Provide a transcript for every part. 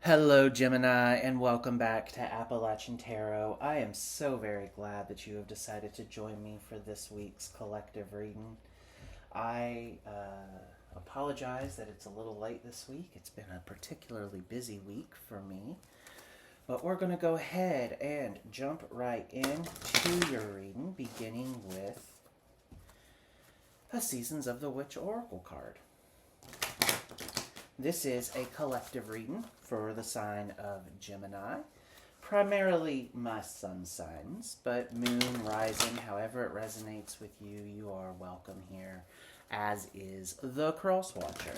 Hello, Gemini, and welcome back to Appalachian Tarot. I am so very glad that you have decided to join me for this week's collective reading. I apologize that it's a little late this week. It's been a particularly busy week for me. But we're going to go ahead and jump right into your reading, beginning with the Seasons of the Witch Oracle card. This is a collective reading for the sign of Gemini, primarily my sun signs, but moon, rising, however it resonates with you, you are welcome here, as is the cross watcher.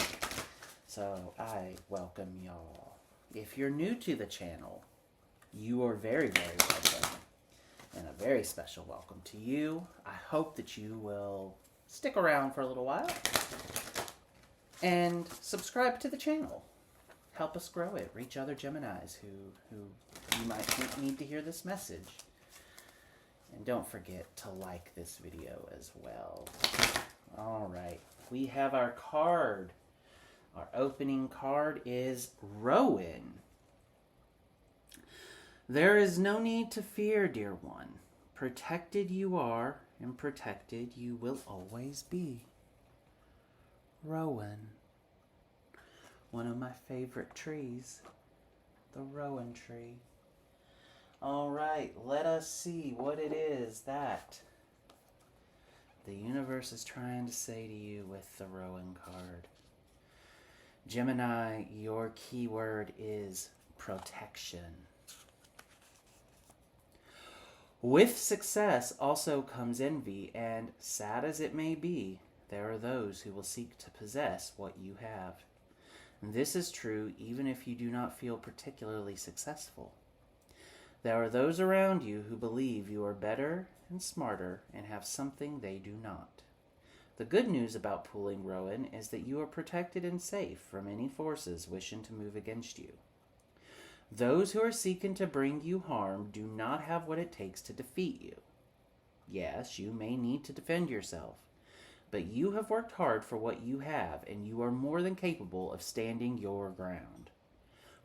So I welcome y'all. If you're new to the channel, you are very, very welcome, and a very special welcome to you. I hope that you will stick around for a little while and subscribe to the channel. Help us grow it. Reach other Geminis who you might think need to hear this message. And don't forget to like this video as well. Alright, we have our card. Our opening card is Rowan. There is no need to fear, dear one. Protected you are, and protected you will always be. Rowan. One of my favorite trees. The rowan tree. Alright, let us see what it is that the universe is trying to say to you with the Rowan card. Gemini, your keyword is protection. With success also comes envy, and sad as it may be, there are those who will seek to possess what you have. This is true even if you do not feel particularly successful. There are those around you who believe you are better and smarter and have something they do not. The good news about pulling Rowan is that you are protected and safe from any forces wishing to move against you. Those who are seeking to bring you harm do not have what it takes to defeat you. Yes, you may need to defend yourself, but you have worked hard for what you have, and you are more than capable of standing your ground.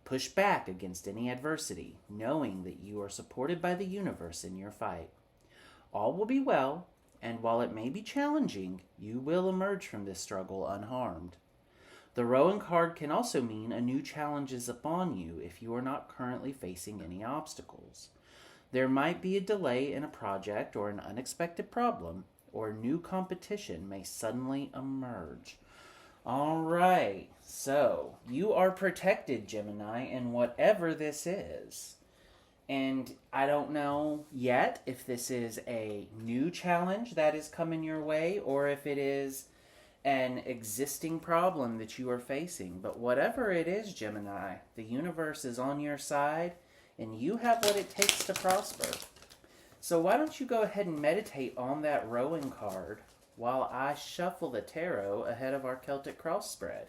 Push back against any adversity, knowing that you are supported by the universe in your fight. All will be well, and while it may be challenging, you will emerge from this struggle unharmed. The Rowan card can also mean a new challenge is upon you if you are not currently facing any obstacles. There might be a delay in a project or an unexpected problem, or new competition may suddenly emerge. Alright, so you are protected, Gemini, in whatever this is. And I don't know yet if this is a new challenge that is coming your way, or if it is an existing problem that you are facing. But whatever it is, Gemini, the universe is on your side, and you have what it takes to prosper. So why don't you go ahead and meditate on that Rowan card while I shuffle the tarot ahead of our Celtic cross spread.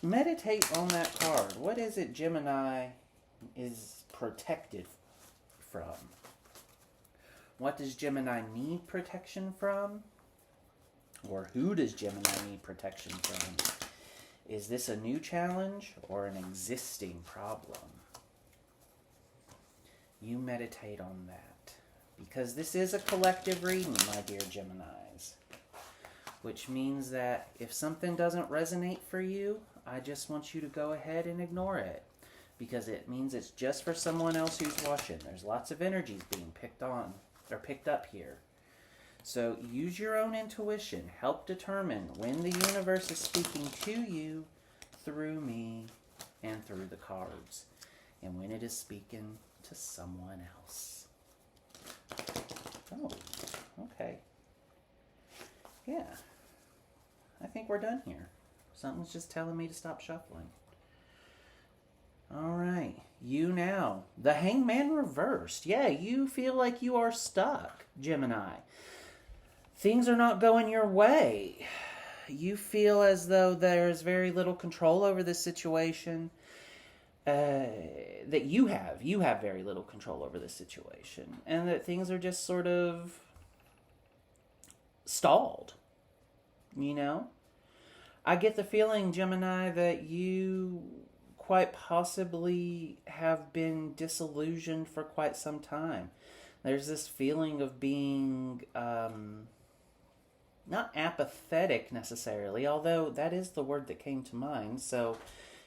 Meditate on that card. What is it Gemini is protected from? What does Gemini need protection from? Or who does Gemini need protection from? Is this a new challenge or an existing problem? You meditate on that. Because this is a collective reading, my dear Geminis. Which means that if something doesn't resonate for you, I just want you to go ahead and ignore it. Because it means it's just for someone else who's watching. There's lots of energies being picked up here. So use your own intuition. Help determine when the universe is speaking to you through me and through the cards. And when it is speaking to someone else. Oh, okay. Yeah. I think we're done here. Something's just telling me to stop shuffling. Alright. You now. The Hangman reversed. Yeah, you feel like you are stuck, Gemini. Things are not going your way. You feel as though there's very little control over this situation. That you have very little control over this situation, and that things are just sort of stalled, you know? I get the feeling, Gemini, that you quite possibly have been disillusioned for quite some time. There's this feeling of being not apathetic necessarily, although that is the word that came to mind. So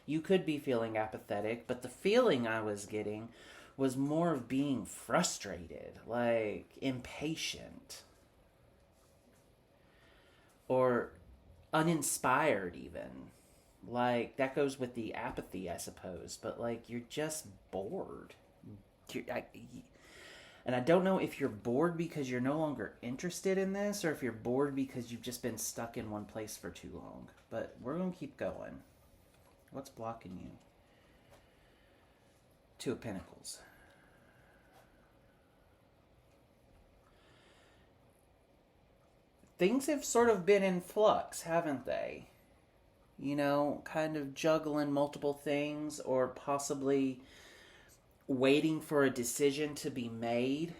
you could be feeling apathetic, but the feeling I was getting was more of being frustrated, like impatient, or uninspired even. Like, that goes with the apathy, I suppose, but like, you're just bored. And I don't know if you're bored because you're no longer interested in this, or if you're bored because you've just been stuck in one place for too long. But we're going to keep going. What's blocking you? Two of Pentacles. Things have sort of been in flux, haven't they? You know, kind of juggling multiple things, or possibly waiting for a decision to be made.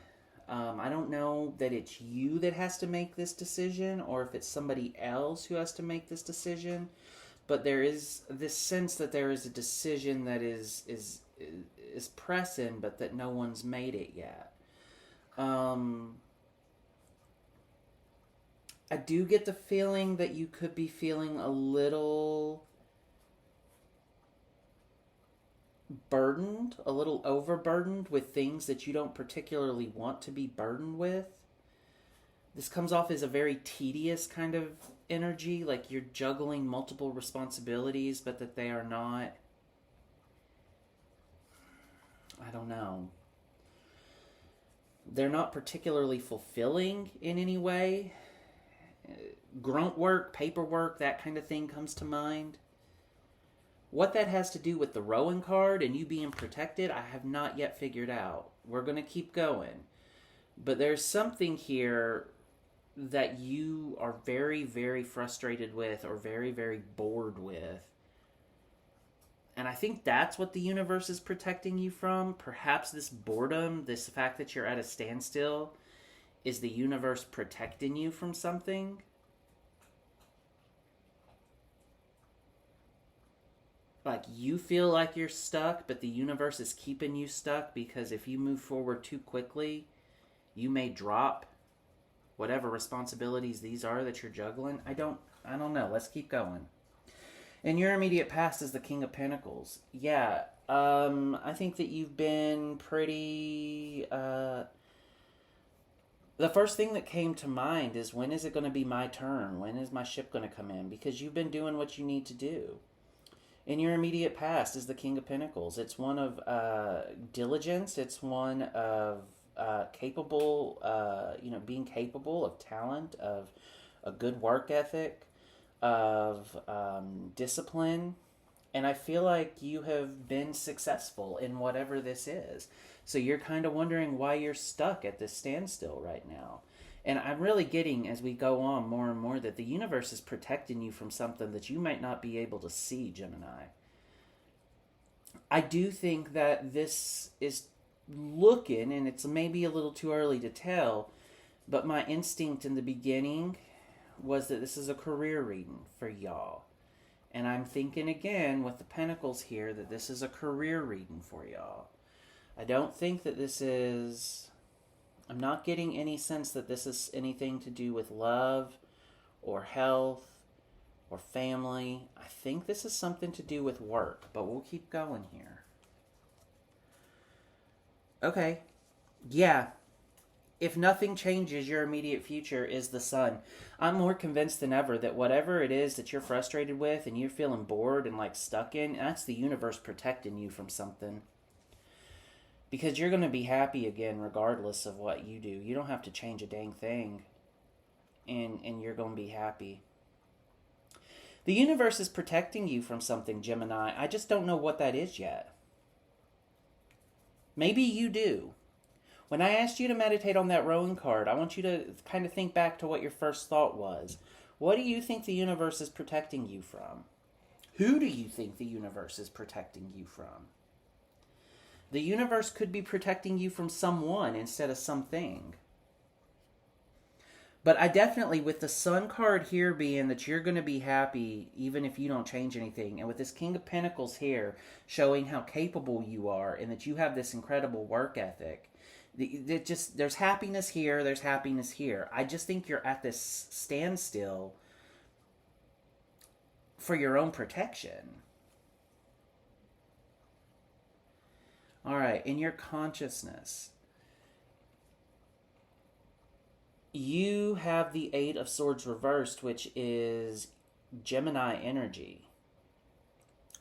I don't know that it's you that has to make this decision, or if it's somebody else who has to make this decision. But there is this sense that there is a decision that is pressing, but that no one's made it yet. I do get the feeling that you could be feeling a little burdened, a little overburdened with things that you don't particularly want to be burdened with. This comes off as a very tedious kind of energy, like you're juggling multiple responsibilities, but that they are not, I don't know, they're not particularly fulfilling in any way. Grunt work, paperwork, that kind of thing comes to mind. What that has to do with the Rowan card and you being protected, I have not yet figured out. We're going to keep going. But there's something here that you are very, very frustrated with, or very, very bored with. And I think that's what the universe is protecting you from. Perhaps this boredom, this fact that you're at a standstill, is the universe protecting you from something. Like, you feel like you're stuck, but the universe is keeping you stuck because if you move forward too quickly, you may drop whatever responsibilities these are that you're juggling. I don't know. Let's keep going. And your immediate past is the King of Pentacles. Yeah, I think that you've been pretty... The first thing that came to mind is, when is it going to be my turn? When is my ship going to come in? Because you've been doing what you need to do. In your immediate past is the King of Pentacles. It's one of diligence. It's one of capable, being capable of talent, of a good work ethic, of discipline. And I feel like you have been successful in whatever this is. So you're kind of wondering why you're stuck at this standstill right now. And I'm really getting, as we go on more and more, that the universe is protecting you from something that you might not be able to see, Gemini. I do think that this is looking, and it's maybe a little too early to tell, but my instinct in the beginning was that this is a career reading for y'all. And I'm thinking again with the Pentacles here that this is a career reading for y'all. I don't think that this is... I'm not getting any sense that this is anything to do with love or health or family. I think this is something to do with work, but we'll keep going here. Okay. Yeah. If nothing changes, your immediate future is the Sun. I'm more convinced than ever that whatever it is that you're frustrated with and you're feeling bored and like stuck in, that's the universe protecting you from something. Because you're going to be happy again regardless of what you do. You don't have to change a dang thing. And you're going to be happy. The universe is protecting you from something, Gemini. I just don't know what that is yet. Maybe you do. When I asked you to meditate on that Rowan card, I want you to kind of think back to what your first thought was. What do you think the universe is protecting you from? Who do you think the universe is protecting you from? The universe could be protecting you from someone instead of something. But I definitely, with the Sun card here being that you're going to be happy even if you don't change anything, and with this King of Pentacles here showing how capable you are and that you have this incredible work ethic, there's happiness here, there's happiness here. I just think you're at this standstill for your own protection. All right, in your consciousness, you have the Eight of Swords reversed, which is Gemini energy.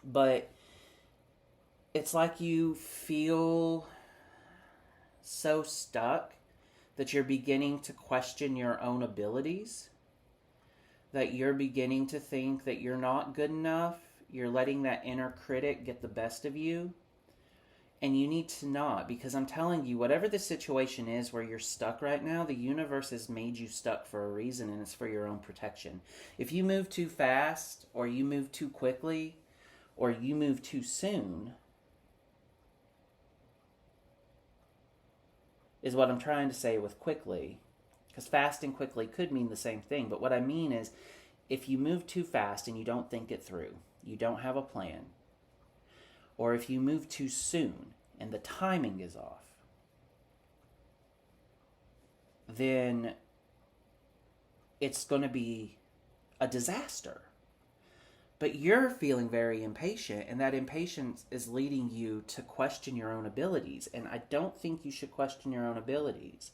But it's like you feel so stuck that you're beginning to question your own abilities, that you're beginning to think that you're not good enough. You're letting that inner critic get the best of you. And you need to not, because I'm telling you, whatever the situation is where you're stuck right now, the universe has made you stuck for a reason, and it's for your own protection. If you move too fast, or you move too quickly, or you move too soon, is what I'm trying to say with quickly. Because fast and quickly could mean the same thing. But what I mean is, if you move too fast and you don't think it through, you don't have a plan, or if you move too soon and the timing is off, then it's going to be a disaster. But you're feeling very impatient, and that impatience is leading you to question your own abilities. And I don't think you should question your own abilities.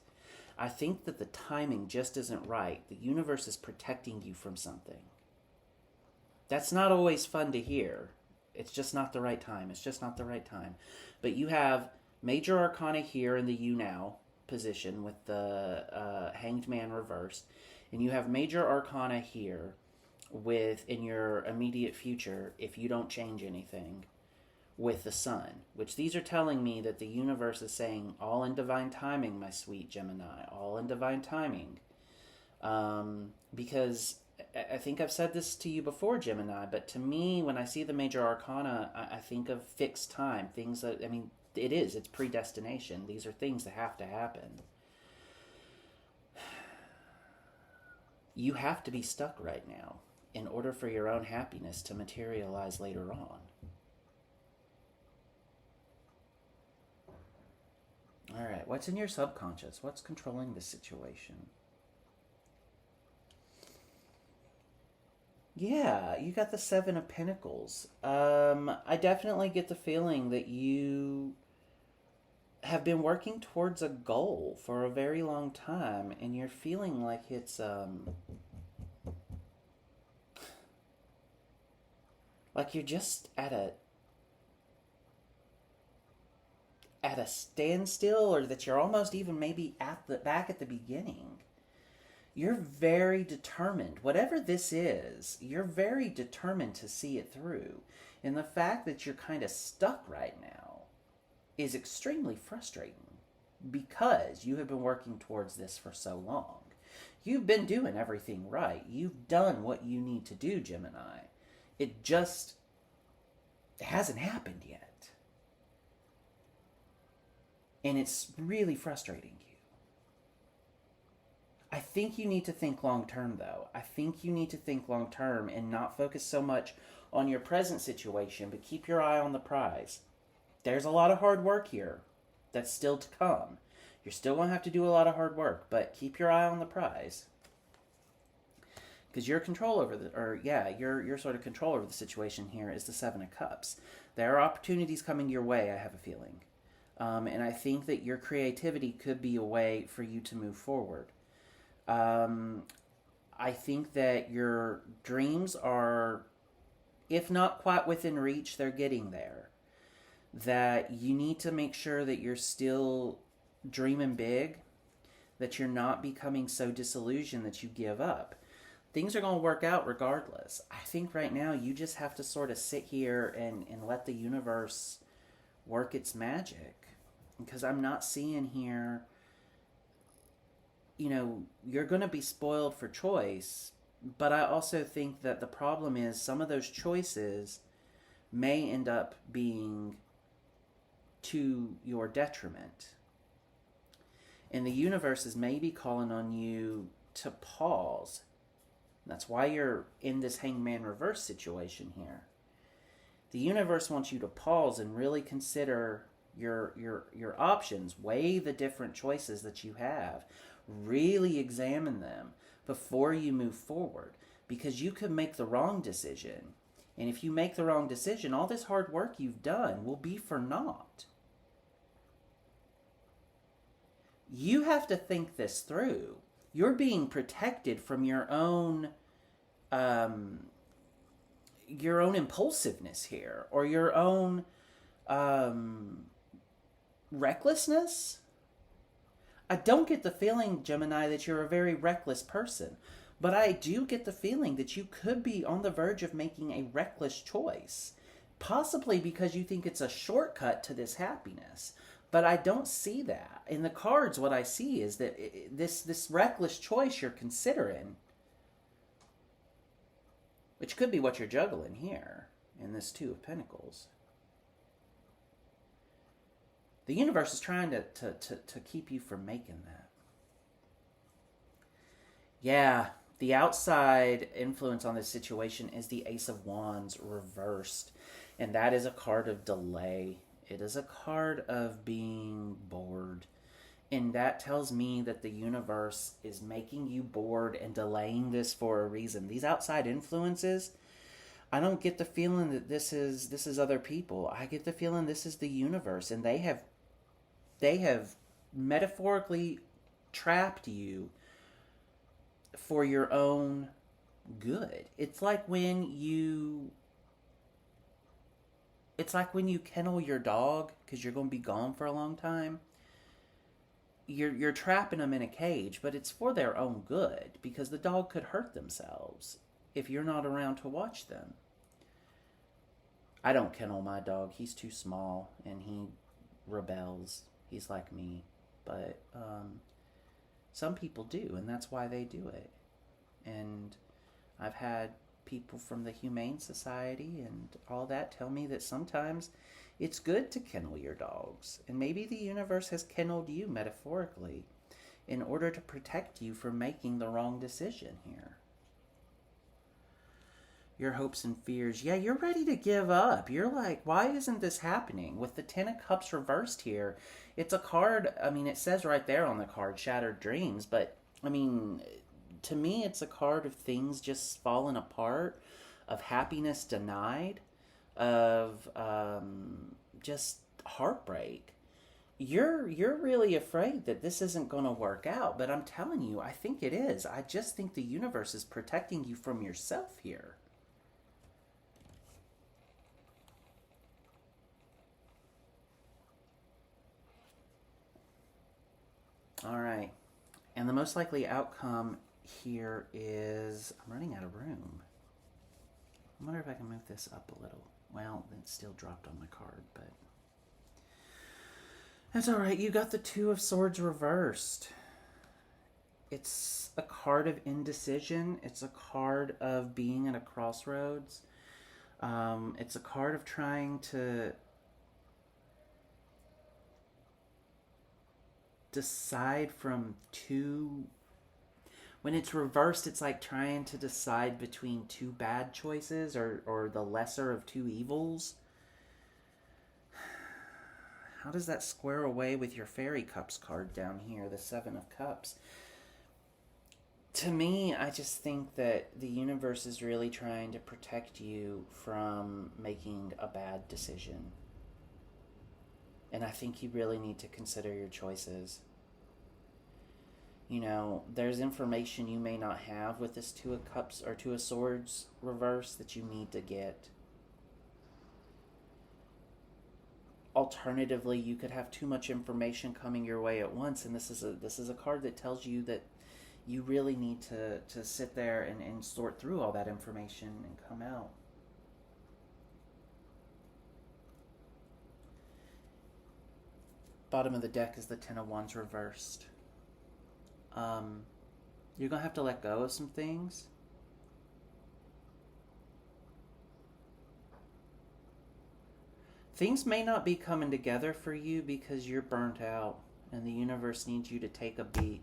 I think that the timing just isn't right. The universe is protecting you from something. That's not always fun to hear. It's just not the right time. It's just not the right time. But you have Major Arcana here in the you now position with the Hanged Man reversed. And you have Major Arcana here with, in your immediate future, if you don't change anything, with the Sun. Which these are telling me that the universe is saying, all in divine timing, my sweet Gemini. All in divine timing. Because I think I've said this to you before, Gemini, but to me, when I see the Major Arcana, I think of fixed time. Things that, I mean, it's predestination. These are things that have to happen. You have to be stuck right now in order for your own happiness to materialize later on. All right, what's in your subconscious? What's controlling this situation? Yeah, you got the Seven of Pentacles. I definitely get the feeling that you have been working towards a goal for a very long time, and you're feeling like it's like you're just at a standstill, or that you're almost even maybe back at the beginning. You're very determined. Whatever this is, you're very determined to see it through. And the fact that you're kind of stuck right now is extremely frustrating, because you have been working towards this for so long. You've been doing everything right. You've done what you need to do, Gemini. It just hasn't happened yet. And it's really frustrating you. I think you need to think long term, though. I think you need to think long term and not focus so much on your present situation, but keep your eye on the prize. There's a lot of hard work here that's still to come. You're still going to have to do a lot of hard work, but keep your eye on the prize. Because your control over your sort of control over the situation here is the Seven of Cups. There are opportunities coming your way, I have a feeling. And I think that your creativity could be a way for you to move forward. I think that your dreams are, if not quite within reach, they're getting there. That you need to make sure that you're still dreaming big, that you're not becoming so disillusioned that you give up. Things are going to work out regardless. I think right now you just have to sort of sit here and let the universe work its magic. Because I'm not seeing here, you're going to be spoiled for choice, but I also think that the problem is some of those choices may end up being to your detriment. And the universe is maybe calling on you to pause. That's why you're in this hangman reverse situation here. The universe wants you to pause and really consider your options, weigh the different choices that you have, really examine them before you move forward, because you could make the wrong decision. And if you make the wrong decision, all this hard work you've done will be for naught. You have to think this through. You're being protected from your own impulsiveness here, or your own recklessness. I don't get the feeling, Gemini, that you're a very reckless person, but I do get the feeling that you could be on the verge of making a reckless choice, possibly because you think it's a shortcut to this happiness. But I don't see that. In the cards, what I see is that this reckless choice you're considering, which could be what you're juggling here in this Two of Pentacles. The universe is trying to keep you from making that. Yeah, the outside influence on this situation is the Ace of Wands reversed. And that is a card of delay. It is a card of being bored. And that tells me that the universe is making you bored and delaying this for a reason. These outside influences, I don't get the feeling that this is other people. I get the feeling this is the universe, and they have metaphorically trapped you for your own good. It's like when you kennel your dog because you're going to be gone for a long time. You're trapping them in a cage, but it's for their own good, because the dog could hurt themselves if you're not around to watch them. I don't kennel my dog. He's too small and he rebels. He's like me. But some people do, and that's why they do it. And I've had people from the Humane Society and all that tell me that sometimes it's good to kennel your dogs. And maybe the universe has kenneled you metaphorically in order to protect you from making the wrong decision here. Your hopes and fears. Yeah, you're ready to give up. You're like, why isn't this happening? With the Ten of Cups reversed here, it's a card, I mean, it says right there on the card, Shattered Dreams, but, I mean, to me, it's a card of things just falling apart, of happiness denied, of just heartbreak. You're really afraid that this isn't going to work out, but I'm telling you, I think it is. I just think the universe is protecting you from yourself here. All right. And the most likely outcome here is, I'm running out of room. I wonder if I can move this up a little. Well, it's still dropped on my card, but that's all right. You got the Two of Swords reversed. It's a card of indecision. It's a card of being at a crossroads. It's a card of trying to decide from two. When it's reversed, it's like trying to decide between two bad choices, or the lesser of two evils. How does that square away with your Fairy Cups card down here, the Seven of Cups? To me, I just think that the universe is really trying to protect you from making a bad decision. And I think you really need to consider your choices. You know, there's information you may not have with this Two of Cups or Two of Swords reverse that you need to get. Alternatively, you could have too much information coming your way at once, and this is a card that tells you that you really need to sit there and sort through all that information and come out. Bottom of the deck is the Ten of Wands reversed. You're going to have to let go of some things. Things may not be coming together for you because you're burnt out and the universe needs you to take a beat.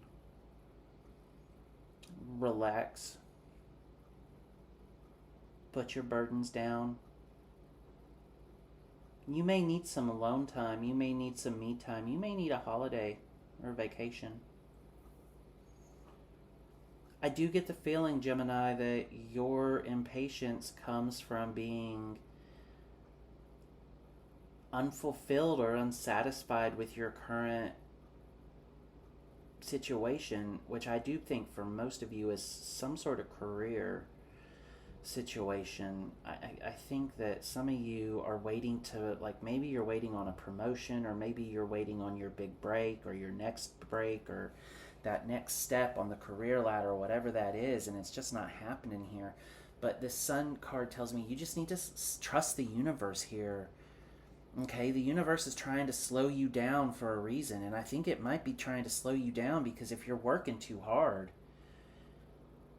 relax. Put your burdens down. You may need some alone time. You may need some me time. You may need a holiday or vacation. I do get the feeling, Gemini, that your impatience comes from being unfulfilled or unsatisfied with your current situation, which I do think for most of you is some sort of career situation. I think that some of you are waiting to, like, maybe you're waiting on a promotion, or maybe you're waiting on your big break or your next break or that next step on the career ladder or whatever that is, and it's just not happening here. But this Sun card tells me you just need to trust the universe here. Okay, the universe is trying to slow you down for a reason, and I think it might be trying to slow you down because if you're working too hard,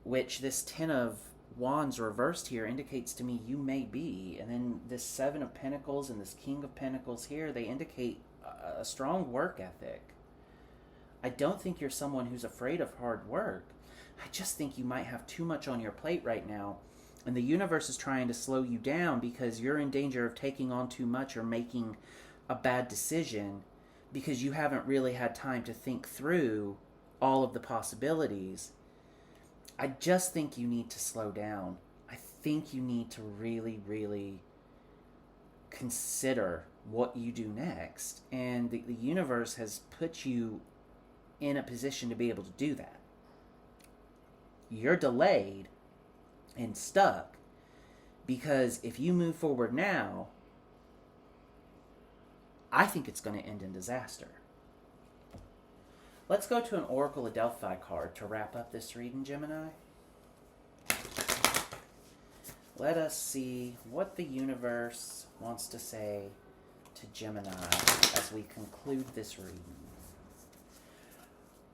which this Ten of Wands reversed here indicates to me you may be, and then this Seven of Pentacles and this King of Pentacles here, they indicate a strong work ethic. I don't think you're someone who's afraid of hard work. I just think you might have too much on your plate right now. And the universe is trying to slow you down because you're in danger of taking on too much or making a bad decision because you haven't really had time to think through all of the possibilities. I just think you need to slow down. I think you need to really, really consider what you do next. And the universe has put you in a position to be able to do that. You're delayed and stuck because if you move forward now, I think it's going to end in disaster. Let's go to an Oracle of Delphi card to wrap up this reading, Gemini. Let us see what the universe wants to say to Gemini as we conclude this reading.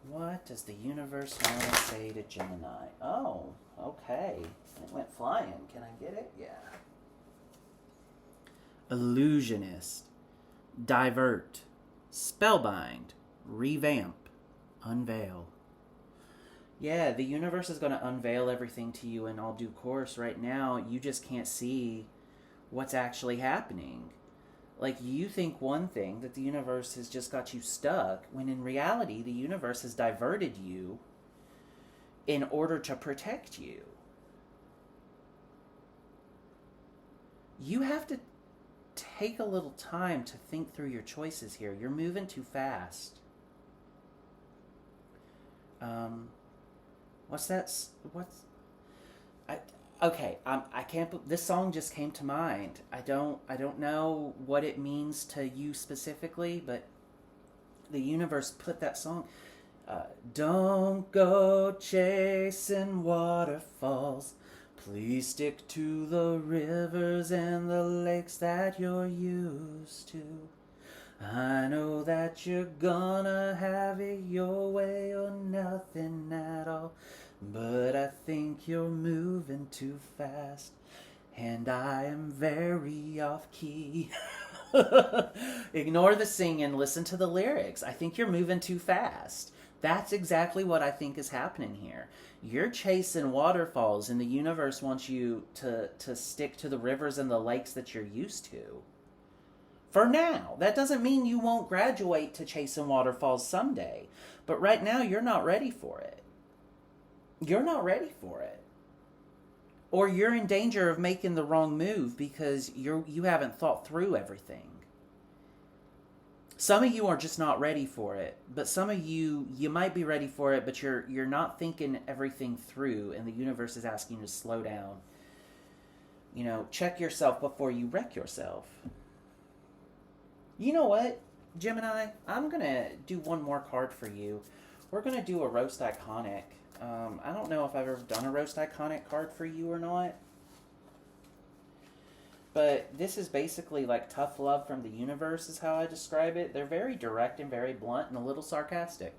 What does the universe want to say to Gemini? Oh, okay. It went flying. Can I get it? Yeah. Illusionist. Divert. Spellbind. Revamp. Unveil. Yeah, the universe is going to unveil everything to you in all due course. Right now, you just can't see what's actually happening. Like, you think one thing, that the universe has just got you stuck, when in reality, the universe has diverted you in order to protect you. You have to take a little time to think through your choices here. You're moving too fast. I can't. This song just came to mind. I don't know what it means to you specifically, but the universe put that song. Don't go chasing waterfalls. Please stick to the rivers and the lakes that you're used to. I know that you're gonna have it your way or nothing at all. But I think you're moving too fast, and I am very off key. Ignore the singing, listen to the lyrics. I think you're moving too fast. That's exactly what I think is happening here. You're chasing waterfalls, and the universe wants you to stick to the rivers and the lakes that you're used to. For now. That doesn't mean you won't graduate to chasing waterfalls someday. But right now, you're not ready for it. You're not ready for it. Or you're in danger of making the wrong move because you haven't thought through everything. Some of you are just not ready for it. But some of you might be ready for it, but you're not thinking everything through, and the universe is asking you to slow down. You know, check yourself before you wreck yourself. You know what, Gemini? I'm going to do one more card for you. We're going to do a Roast Iconic. I don't know if I've ever done a Roast Iconic card for you or not. But this is basically like tough love from the universe is how I describe it. They're very direct and very blunt and a little sarcastic.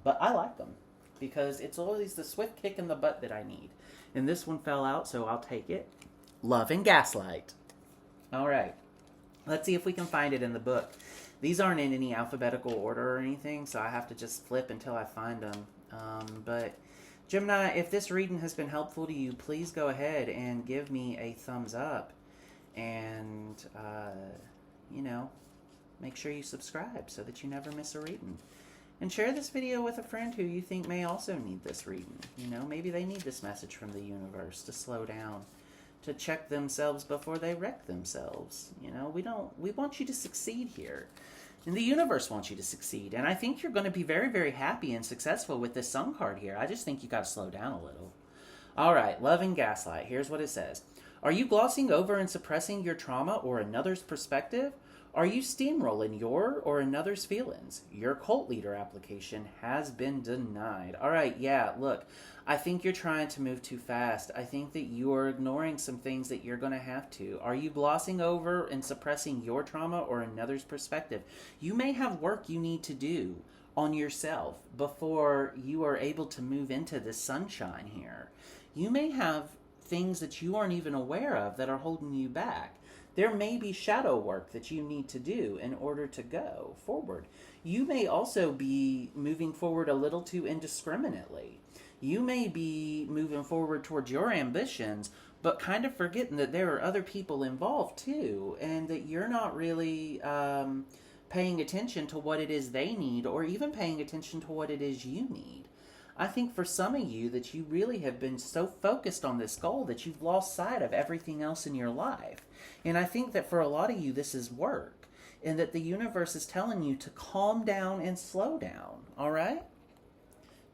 But I like them because it's always the swift kick in the butt that I need. And this one fell out, so I'll take it. Love and Gaslight. All right. Let's see if we can find it in the book. These aren't in any alphabetical order or anything, so I have to just flip until I find them. But Gemini, if this reading has been helpful to you, please go ahead and give me a thumbs up. And, make sure you subscribe so that you never miss a reading. And share this video with a friend who you think may also need this reading. Maybe they need this message from the universe to slow down, to check themselves before they wreck themselves. We want you to succeed here. And the universe wants you to succeed. And I think you're going to be very, very happy and successful with this Sun card here. I just think you got to slow down a little. All right, love and gaslight. Here's what it says. Are you glossing over and suppressing your trauma or another's perspective? Are you steamrolling your or another's feelings? Your cult leader application has been denied. All right, yeah, look, I think you're trying to move too fast. I think that you are ignoring some things that you're going to have to. Are you glossing over and suppressing your trauma or another's perspective? You may have work you need to do on yourself before you are able to move into this sunshine here. You may have things that you aren't even aware of that are holding you back. There may be shadow work that you need to do in order to go forward. You may also be moving forward a little too indiscriminately. You may be moving forward towards your ambitions, but kind of forgetting that there are other people involved too, and that you're not really paying attention to what it is they need, or even paying attention to what it is you need. I think for some of you that you really have been so focused on this goal that you've lost sight of everything else in your life. And I think that for a lot of you, this is work, and that the universe is telling you to calm down and slow down, all right?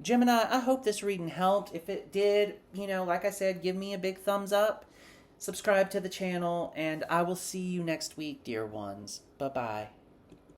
Gemini, I hope this reading helped. If it did, like I said, give me a big thumbs up, subscribe to the channel, and I will see you next week, dear ones. Bye-bye.